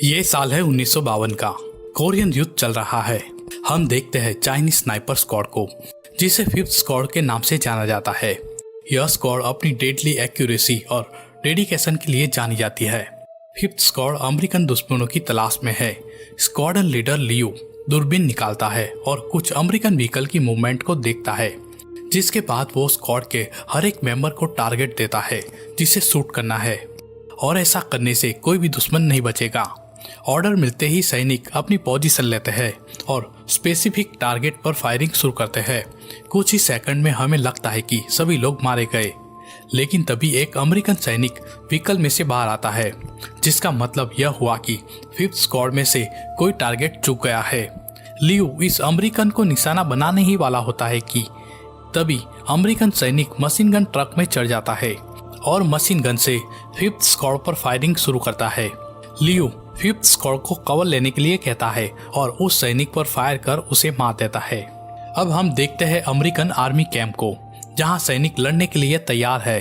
ये साल है 1952 का। कोरियन युद्ध चल रहा है। हम देखते हैं चाइनीज स्नाइपर स्क्वाड को, जिसे फिफ्थ स्क्वाड के नाम से जाना जाता है। यह स्क्वाड अपनी डेडली एक्यूरेसी और डेडिकेशन के लिए जानी जाती है। फिफ्थ स्क्वाड अमेरिकन दुश्मनों की तलाश में है। स्क्वाडन लीडर लियू दूरबीन निकालता है और कुछ अमेरिकन व्हीकल की मूवमेंट को देखता है, जिसके बाद वो स्क्वाड के हर एक मेंबर को टारगेट देता है जिसे शूट करना है, और ऐसा करने से कोई भी दुश्मन नहीं बचेगा। ऑर्डर मिलते ही सैनिक अपनी पोजीशन लेते हैं और स्पेसिफिक टारगेट पर फायरिंग शुरू करते हैं। कुछ ही सेकंड में हमें लगता है कि सभी लोग मारे गए, लेकिन तभी एक अमेरिकन सैनिक व्हीकल में से बाहर आता है, जिसका मतलब यह हुआ कि फिफ्थ स्क्वाड में से कोई टारगेट चूक गया है। लियू इस अमेरिकन को निशाना बनाने ही वाला होता है कि तभी अमेरिकन सैनिक मशीन गन ट्रक में चढ़ जाता है और मशीन गन से फिफ्थ स्क्वाड पर फायरिंग शुरू करता है। लियू फिफ्थ स्क्वाड को कवर लेने के लिए कहता है और उस सैनिक पर फायर कर उसे मार देता है। अब हम देखते हैं अमेरिकन आर्मी कैंप को, जहां सैनिक लड़ने के लिए तैयार है।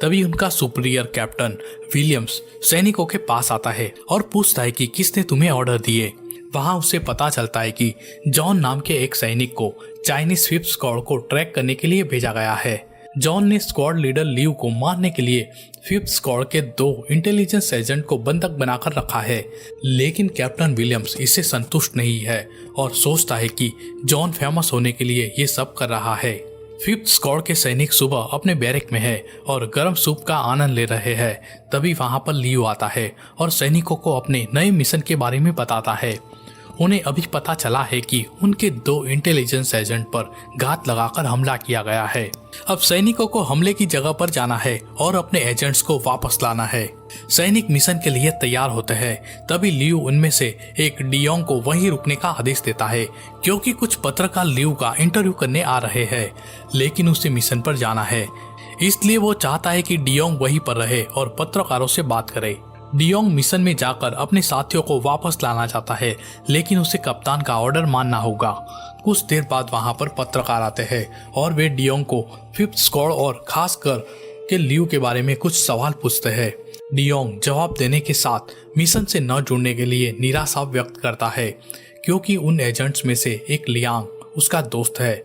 तभी उनका सुपीरियर कैप्टन विलियम्स सैनिकों के पास आता है और पूछता है कि किसने तुम्हें ऑर्डर दिए। वहां उसे पता चलता है कि जॉन नाम के एक सैनिक को चाइनीज फिफ्थ स्क्वाड को ट्रैक करने के लिए भेजा गया है। जॉन ने स्क्वाड लीडर लियू को मारने के लिए फिफ्थ स्क्वाड के 2 इंटेलिजेंस एजेंट को बंधक बनाकर रखा है, लेकिन कैप्टन विलियम्स इससे संतुष्ट नहीं है और सोचता है कि जॉन फेमस होने के लिए ये सब कर रहा है। फिफ्थ स्क्वाड के सैनिक सुबह अपने बैरक में है और गर्म सूप का आनंद ले रहे हैं। तभी वहां पर लियू आता है और सैनिकों को अपने नए मिशन के बारे में बताता है। उन्हें अभी पता चला है कि उनके 2 इंटेलिजेंस एजेंट पर घात लगाकर हमला किया गया है। अब सैनिकों को हमले की जगह पर जाना है और अपने एजेंट्स को वापस लाना है। सैनिक मिशन के लिए तैयार होते हैं। तभी लियू उनमें से एक डियोंग को वहीं रुकने का आदेश देता है, क्योंकि कुछ पत्रकार लियू का इंटरव्यू करने आ रहे हैं, लेकिन उसे मिशन पर जाना है। इसलिए वो चाहता है कि डियोंग वहीं पर रहे और पत्रकारों से बात करे। डियोंग मिशन में जाकर अपने साथियों को वापस लाना चाहता है, लेकिन उसे कप्तान का ऑर्डर मानना होगा। कुछ देर बाद वहां पर पत्रकार आते हैं और वे डियोंग को फिफ्थ स्क्वाड और खासकर के लियू के बारे में कुछ सवाल पूछते हैं। डियोंग जवाब देने के साथ मिशन से न जुड़ने के लिए निराशा व्यक्त करता है, क्योंकि उन एजेंट्स में से एक लियांग उसका दोस्त है।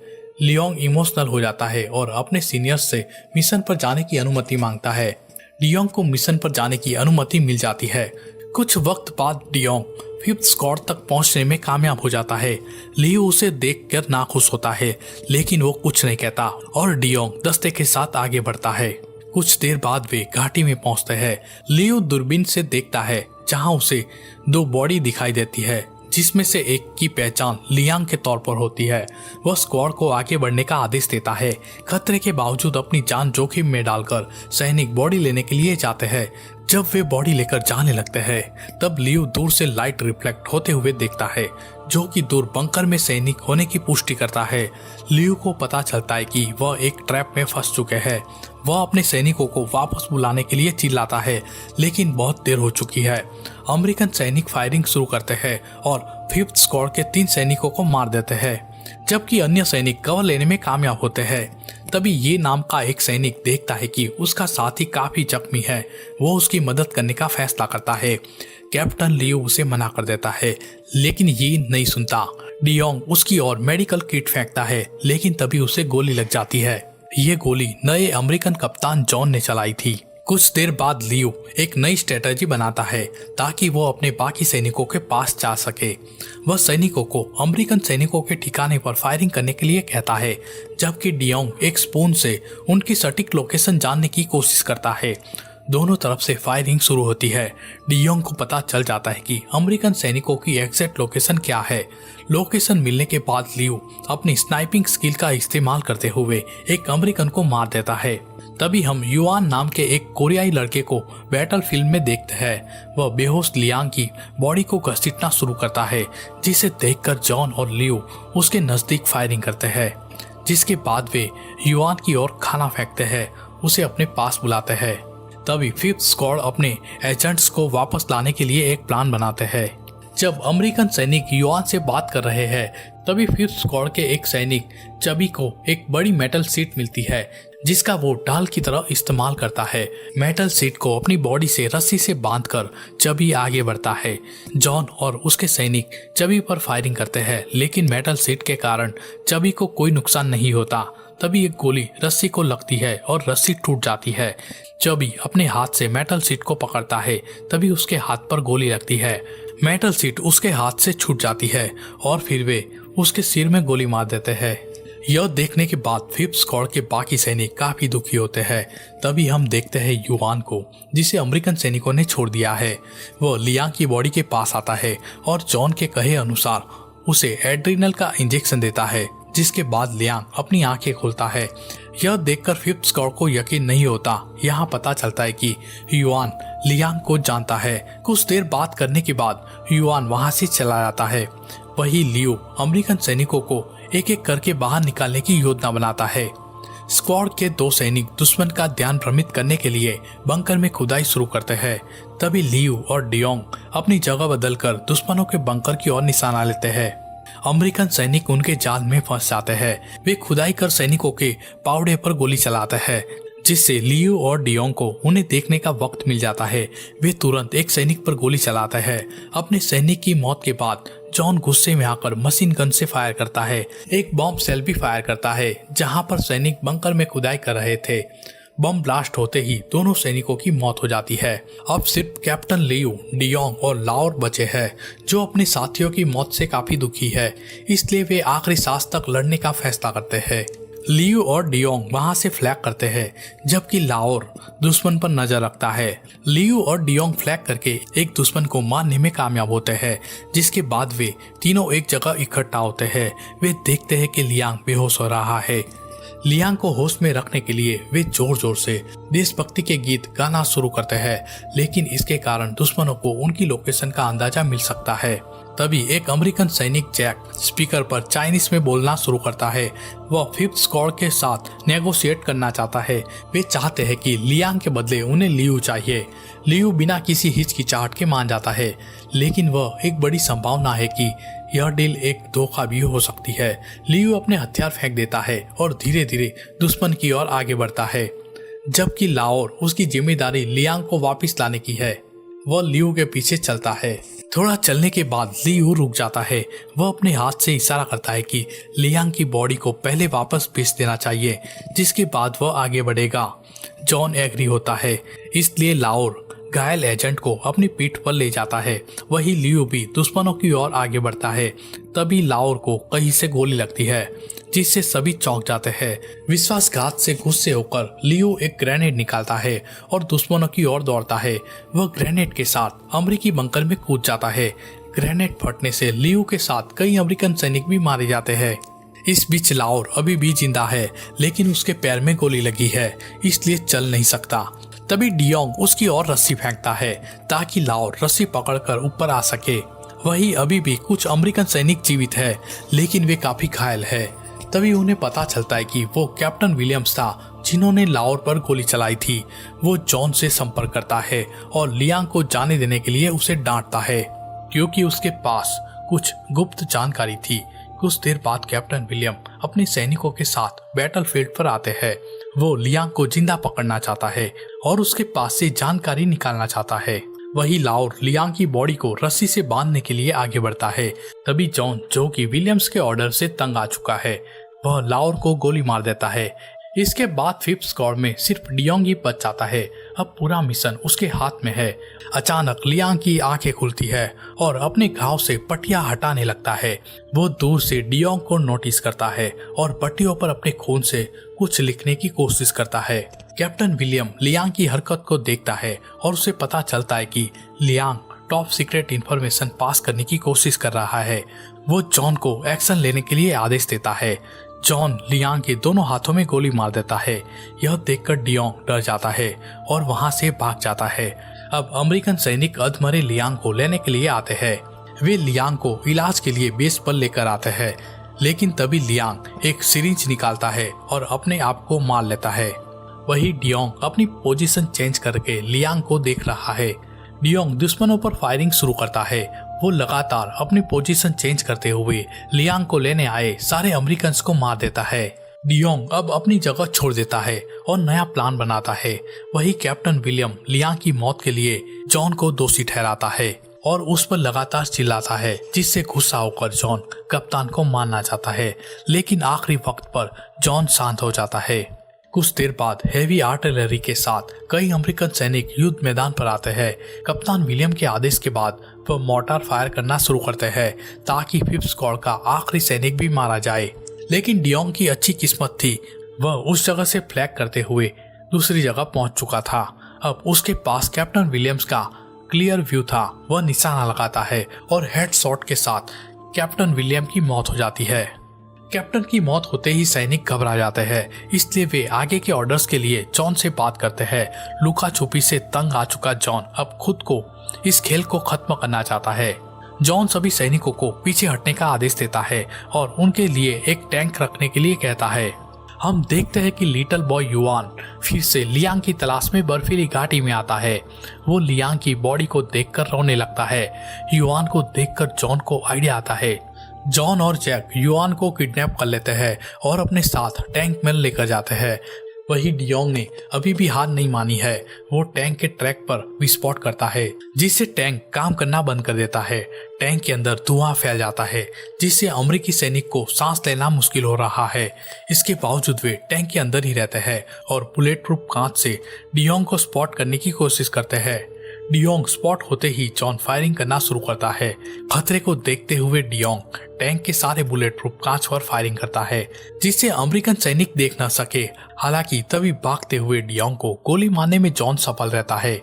लियोंग इमोशनल हो जाता है और अपने सीनियर्स से मिशन पर जाने की अनुमति मांगता है। डियोंग को मिशन पर जाने की अनुमति मिल जाती है। कुछ वक्त बाद डियोंग फिफ्थ स्क्वाड तक पहुंचने में कामयाब हो जाता है। लियू उसे देखकर नाखुश होता है, लेकिन वो कुछ नहीं कहता और डियोंग दस्ते के साथ आगे बढ़ता है। कुछ देर बाद वे घाटी में पहुंचते हैं। लियू दूरबीन से देखता है, जहां उसे 2 बॉडी दिखाई देती है, जिसमें से एक की पहचान लियांग के तौर पर होती है। वह स्क्वाड को आगे बढ़ने का आदेश देता है। खतरे के बावजूद अपनी जान जोखिम में डालकर सैनिक बॉडी लेने के लिए जाते हैं। जब वे बॉडी लेकर जाने लगते हैं, तब लियू दूर से लाइट रिफ्लेक्ट होते हुए देखता है, जो कि दूर बंकर में सैनिक होने की पुष्टि करता है। लियू को पता चलता है कि वह एक ट्रैप में फंस चुके हैं। वह अपने सैनिकों को वापस बुलाने के लिए चिल्लाता है, लेकिन बहुत देर हो चुकी है। अमेरिकन सैनिक फायरिंग शुरू करते हैं और फिफ्थ स्क्वाड के 3 सैनिकों को मार देते हैं, जबकि अन्य सैनिक कवर लेने में कामयाब होते हैं। तभी ये नाम का एक सैनिक देखता है कि उसका साथी काफी जख्मी है। वो उसकी मदद करने का फैसला करता है। कैप्टन लियू उसे मना कर देता है, लेकिन ये नहीं सुनता। डियोंग उसकी ओर मेडिकल किट फेंकता है, लेकिन तभी उसे गोली लग जाती है। ये गोली नए अमेरिकन कप्तान जॉन ने चलाई थी। कुछ देर बाद लियू एक नई स्ट्रेटजी बनाता है ताकि वो अपने बाकी सैनिकों के पास जा सके। वह सैनिकों को अमेरिकन सैनिकों के ठिकाने पर फायरिंग करने के लिए कहता है, जबकि डियोंग एक स्पून से उनकी सटीक लोकेशन जानने की कोशिश करता है। दोनों तरफ से फायरिंग शुरू होती है। डियोंग को पता चल जाता है कि अमेरिकन सैनिकों की एग्जैक्ट लोकेशन क्या है। लोकेशन मिलने के बाद लियू अपनी स्नाइपिंग स्किल का इस्तेमाल करते हुए एक अमेरिकन को मार देता है। तभी हम युआन नाम के एक कोरियाई लड़के को बैटल फील्ड में देखते हैं। वह बेहोश लियांग की बॉडी को घसीटना शुरू करता है, जिसे देखकर जॉन और लियू उसके नजदीक फायरिंग करते हैं, जिसके बाद वे युआन की ओर खाना फेंकते हैं, उसे अपने पास बुलाते हैं। तभी फिफ्थ स्क्वाड अपने एजेंट्स को वापस लाने के लिए एक प्लान बनाते हैं। जब अमेरिकन सैनिक युआन से बात कर रहे हैं, तभी फिफ्थ स्क्वाड के एक सैनिक चबी को एक बड़ी मेटल सीट मिलती है, जिसका वो ढाल की तरह इस्तेमाल करता है। मेटल सीट को अपनी बॉडी से रस्सी से बांधकर चबी आगे बढ़ता है। जॉन और उसके सैनिक चबी पर फायरिंग करते हैं, लेकिन मेटल सीट के कारण चबी को कोई नुकसान नहीं होता। तभी एक गोली रस्सी को लगती है और रस्सी टूट जाती है। चबी अपने हाथ से मेटल सीट को पकड़ता है, तभी उसके हाथ पर गोली लगती है। मेटल सीट उसके हाथ से छूट जाती है और फिर वे उसके सिर में गोली मार देते हैं। यह देखने के बाद फिफ्थ स्क्वाड के बाकी सैनिक काफी दुखी होते हैं। तभी हम देखते हैं युआन को, जिसे अमेरिकन सैनिकों ने छोड़ दिया है। वह लियांग की बॉडी के पास आता है और जॉन के कहे अनुसार उसे एड्रिनल का इंजेक्शन देता है, जिसके बाद लियांग अपनी आंखें खोलता है। यह देखकर फिफ्थ स्क्वाड को यकीन नहीं होता। यहाँ पता चलता है कि युआन लियांग को जानता है। कुछ देर बात करने के बाद युआन वहां से चला जाता है। वही लियो अमेरिकन सैनिकों को एक एक करके बाहर निकालने की योजना बनाता है। स्क्वाड के 2 सैनिक दुश्मन का ध्यान भ्रमित करने के लिए बंकर में खुदाई शुरू करते हैं। तभी लियो और डियोंग अपनी जगह बदलकर दुश्मनों के बंकर की ओर निशाना लेते हैं। अमेरिकन सैनिक उनके जाल में फंस जाते हैं। वे खुदाई कर सैनिकों के पावड़े पर गोली चलाते हैं, जिससे लियो और डियोंग को उन्हें देखने का वक्त मिल जाता है। वे तुरंत एक सैनिक पर गोली चलाते हैं। अपने सैनिक की मौत के बाद जॉन गुस्से में आकर मशीन गन से फायर करता है। एक बॉम्ब सेल भी फायर करता है, जहां पर सैनिक बंकर में खुदाई कर रहे थे। बम ब्लास्ट होते ही दोनों सैनिकों की मौत हो जाती है। अब सिर्फ कैप्टन लियो, डियोंग और लाओर बचे हैं, जो अपने साथियों की मौत से काफी दुखी है। इसलिए वे आखिरी सांस तक लड़ने का फैसला करते हैं। लियो और डियोंग वहां से फ्लैग करते हैं, जबकि लाओर दुश्मन पर नजर रखता है। लियो और डियोंग फ्लैग करके एक दुश्मन को मारने में कामयाब होते हैं, जिसके बाद वे तीनों एक जगह इकट्ठा होते हैं। वे देखते हैं कि लियांग बेहोश हो रहा है। लियांग को होश में रखने के लिए वे जोर जोर से देशभक्ति के गीत गाना शुरू करते हैं, लेकिन इसके कारण दुश्मनों को उनकी लोकेशन का अंदाजा मिल सकता है। तभी एक अमेरिकन सैनिक जैक स्पीकर पर चाइनीज में बोलना शुरू करता है। वह फिफ्थ स्क्वाड के साथ नेगोशिएट करना चाहता है। वे चाहते हैं कि लियांग के बदले उन्हें लियू चाहिए। लियू बिना किसी हिचकिचाहट के मान जाता है, लेकिन वह एक बड़ी संभावना है कि यह डील एक धोखा भी हो सकती है। लियू अपने हथियार फेंक देता है और धीरे धीरे दुश्मन की ओर आगे बढ़ता है, जबकि लाओर उसकी जिम्मेदारी लियांग को वापस लाने की है। वह लियू के पीछे चलता है। थोड़ा चलने के बाद लियू रुक जाता है। वह अपने हाथ से इशारा करता है कि लियांग की बॉडी को पहले वापस भेज देना चाहिए, जिसके बाद वह आगे बढ़ेगा। जॉन एग्री होता है, इसलिए लाओर घायल एजेंट को अपनी पीठ पर ले जाता है। वही लियू भी दुश्मनों की ओर आगे बढ़ता है। तभी लाओर को कहीं से गोली लगती है, जिससे सभी चौंक जाते हैं। विश्वासघात से गुस्से होकर लियू एक ग्रेनेड निकालता है और दुश्मनों की ओर दौड़ता है। वह ग्रेनेड के साथ अमेरिकी बंकर में कूद जाता है। ग्रेनेड फटने से लियू के साथ कई अमेरिकन सैनिक भी मारे जाते हैं। इस बीच लाओर अभी भी जिंदा है, लेकिन उसके पैर में गोली लगी है, इसलिए चल नहीं सकता। तभी डियोंग उसकी ओर रस्सी फेंकता है, ताकि लाओर रस्सी पकड़कर ऊपर आ सके। वही अभी भी कुछ अमेरिकन सैनिक जीवित है, लेकिन वे काफी घायल है। तभी उन्हें पता चलता है कि वो कैप्टन विलियम्स था, जिन्होंने लाओर पर गोली चलाई थी। वो जॉन से संपर्क करता है और लियांग को जाने देने के लिए उसे डांटता है, क्योंकि उसके पास कुछ गुप्त जानकारी थी। कुछ देर बाद कैप्टन विलियम अपने सैनिकों के साथ बैटलफील्ड पर आते हैं। वो लियांग को जिंदा पकड़ना चाहता है और उसके पास से जानकारी निकालना चाहता है। वही लाओर लियांग की बॉडी को रस्सी से बांधने के लिए आगे बढ़ता है। तभी जॉन, जो कि विलियम्स के ऑर्डर से तंग आ चुका है, वह लाओर को गोली मार देता है। इसके बाद फिफ्थ स्क्वाड में सिर्फ डियोंग ही बच जाता है। अब पूरा मिशन उसके हाथ में है। अचानक लियांग की आंखें खुलती है और अपने घाव से पट्टियां हटाने लगता है। वो दूर से डियोंग को नोटिस करता है और पट्टियों पर अपने खून से कुछ लिखने की कोशिश करता है। कैप्टन विलियम लियांग की हरकत को देखता है और उसे पता चलता है कि Liang top secret information pass करने की कोशिश कर रहा है। वो जॉन को एक्शन लेने के लिए आदेश देता है। जॉन लियांग के दोनों हाथों में गोली मार देता है। यह देखकर डियोंग डर जाता है और वहां से भाग जाता है। अब अमेरिकन सैनिक अधमरे लियांग को लेने के लिए आते हैं। वे लियांग को इलाज के लिए बेस पर लेकर आते हैं, लेकिन तभी लियांग एक सिरिंज निकालता है और अपने आप को मार लेता है। वही डियोंग अपनी पोजीशन चेंज करके लियांग को देख रहा है। डियोंग दुश्मनों पर फायरिंग शुरू करता है। वो लगातार अपनी पोजीशन चेंज करते हुए लियांग को लेने आए सारे अमेरिकन्स को मार देता है। डियोंग अब अपनी जगह छोड़ देता है और नया प्लान बनाता है। वही कैप्टन विलियम लियांग की मौत के लिए जॉन को दोषी ठहराता है और उस पर लगातार चिल्लाता है, जिससे गुस्सा होकर जॉन कप्तान को मारना चाहता है, लेकिन आखिरी वक्त पर जॉन शांत हो जाता है। कुछ देर बाद हेवी आर्टिलरी के साथ कई अमेरिकन सैनिक युद्ध मैदान पर आते हैं। कप्तान विलियम के आदेश के बाद वह मोर्टार फायर करना शुरू करते हैं ताकि 5th स्क्वाड का आखिरी सैनिक भी मारा जाए। लेकिन डियोंग की अच्छी किस्मत थी, वह उस जगह से फ्लैग करते हुए दूसरी जगह पहुंच चुका था। अब उसके पास कैप्टन विलियम्स का क्लियर व्यू था। वह निशाना लगाता है और हेड शॉट के साथ कैप्टन विलियम की मौत हो जाती है। कैप्टन की मौत होते ही सैनिक घबरा जाते हैं, इसलिए वे आगे के ऑर्डर्स के लिए जॉन से बात करते हैं। लुका छुपी से तंग आ चुका जॉन अब खुद को इस खेल को खत्म करना चाहता है। जॉन सभी सैनिकों को पीछे हटने का आदेश देता है और उनके लिए एक टैंक रखने के लिए कहता है। हम देखते हैं कि लिटिल बॉय युआन फिर से लियांग की तलाश में बर्फीली घाटी में आता है। वो लियांग की बॉडी को देखकर रोने लगता है। युआन को देखकर जॉन को आइडिया आता है। जॉन और जैक युआन को किडनैप कर लेते हैं और अपने साथ टैंक में लेकर जाते हैं। वही डियोंग ने अभी भी हार नहीं मानी है। वो टैंक के ट्रैक पर विस्फोट करता है, जिससे टैंक काम करना बंद कर देता है। टैंक के अंदर धुआं फैल जाता है, जिससे अमेरिकी सैनिक को सांस लेना मुश्किल हो रहा है। इसके बावजूद वे टैंक के अंदर ही रहते हैं और बुलेट प्रूफ कांच से डियोंग को स्पॉट करने की कोशिश करते हैं। डियोंग स्पॉट होते ही जॉन फायरिंग करना शुरू करता है। खतरे को देखते हुए डियोंग टैंक के सारे बुलेट प्रूफ कांच पर फायरिंग करता है, जिससे अमेरिकन सैनिक देख न सके। हालांकि तभी भागते हुए डियोंग को गोली मारने में जॉन सफल रहता है।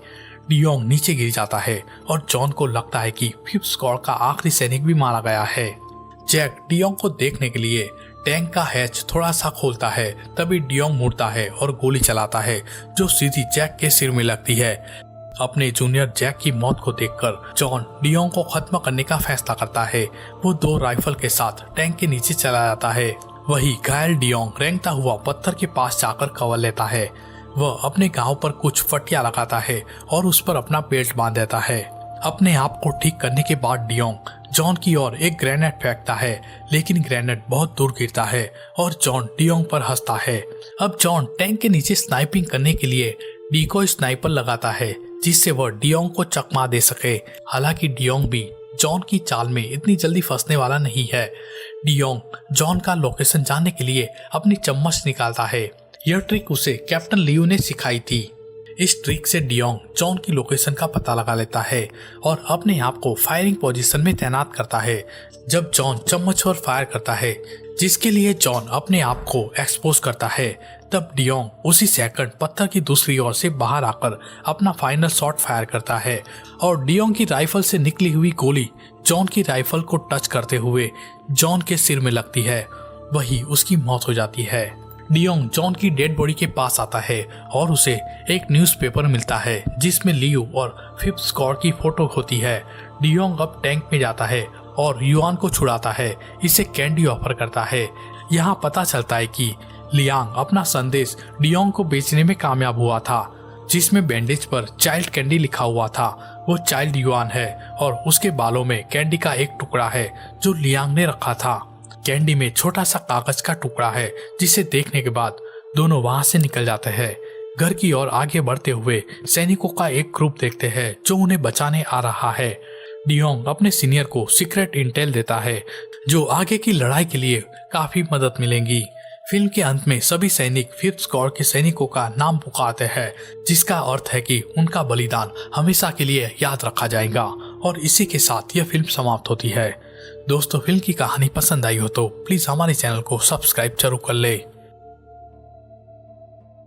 डियोंग नीचे गिर जाता है और जॉन को लगता है कि 5th स्क्वाड का आखिरी सैनिक भी मारा गया है। जैक डियोंग को देखने के लिए टैंक का हैच थोड़ा सा खोलता है। तभी डियोंग मुड़ता है और गोली चलाता है, जो सीधी जैक के सिर में लगती है। अपने जूनियर जैक की मौत को देखकर जॉन डियोंग को खत्म करने का फैसला करता है। वो 2 राइफल के साथ टैंक के नीचे चला जाता है। वही घायल डियोंग रेंगता हुआ पत्थर के पास जाकर कवर लेता है। वह अपने गांव पर कुछ फटिया लगाता है और उस पर अपना बेल्ट बांध देता है। अपने आप को ठीक करने के बाद डियोंग जॉन की ओर एक ग्रेनेड फेंकता है, लेकिन ग्रेनेड बहुत दूर गिरता है और जॉन डियोंग पर हंसता है। अब जॉन टैंक के नीचे स्नाइपिंग करने के लिए डिकोय स्नाइपर लगाता है, जिससे वह डियोंग को चकमा दे सके। हालांकि डियोंग भी जॉन की चाल में इतनी जल्दी फंसने वाला नहीं है। डियोंग जॉन का लोकेशन जानने के लिए अपनी चम्मच निकालता है। यह ट्रिक उसे कैप्टन लियू ने सिखाई थी। इस ट्रिक से डियोंग जॉन की लोकेशन का पता लगा लेता है और अपने आप को फायरिंग पोजीशन में तैनात करता है। जब जॉन चम्मच पर फायर करता है, जिसके लिए जॉन अपने आप को एक्सपोज करता है, तब डियोंग उसी सेकंड पत्थर की दूसरी ओर से बाहर आकर अपना फाइनल शॉट फायर करता है और डियोंग की राइफल से निकली हुई गोली जॉन की राइफल को टच करते हुए जॉन के सिर में लगती है। वही उसकी मौत हो जाती है। डियोंग जॉन की डेड बॉडी के पास आता है और उसे एक न्यूज़पेपर मिलता है, जिसमें लियू और 5th स्क्वाड की फोटो होती है। डियोंग अब टैंक में जाता है और युआन को छुड़ाता है, इसे कैंडी ऑफर करता है। यहाँ पता चलता है कि लियांग अपना संदेश डियोंग को बेचने में कामयाब हुआ था, जिसमें बैंडेज पर चाइल्ड कैंडी लिखा हुआ था। वो चाइल्ड युआन है और उसके बालों में कैंडी का एक टुकड़ा है जो लियांग ने रखा था। कैंडी में छोटा सा कागज का टुकड़ा है, जिसे देखने के बाद दोनों वहां से निकल जाते हैं। घर की ओर आगे बढ़ते हुए सैनिकों का एक ग्रुप देखते हैं जो उन्हें बचाने आ रहा है। डियोंग अपने सीनियर को सीक्रेट इंटेल देता है, जो आगे की लड़ाई के लिए काफी मदद मिलेगी। फिल्म के अंत में सभी सैनिक 5th स्क्वाड के सैनिकों का नाम पुकारते हैं, जिसका अर्थ है कि उनका बलिदान हमेशा के लिए याद रखा जाएगा। और इसी के साथ यह फिल्म समाप्त होती है। दोस्तों, फिल्म की कहानी पसंद आई हो तो प्लीज हमारे चैनल को सब्सक्राइब जरूर कर ले।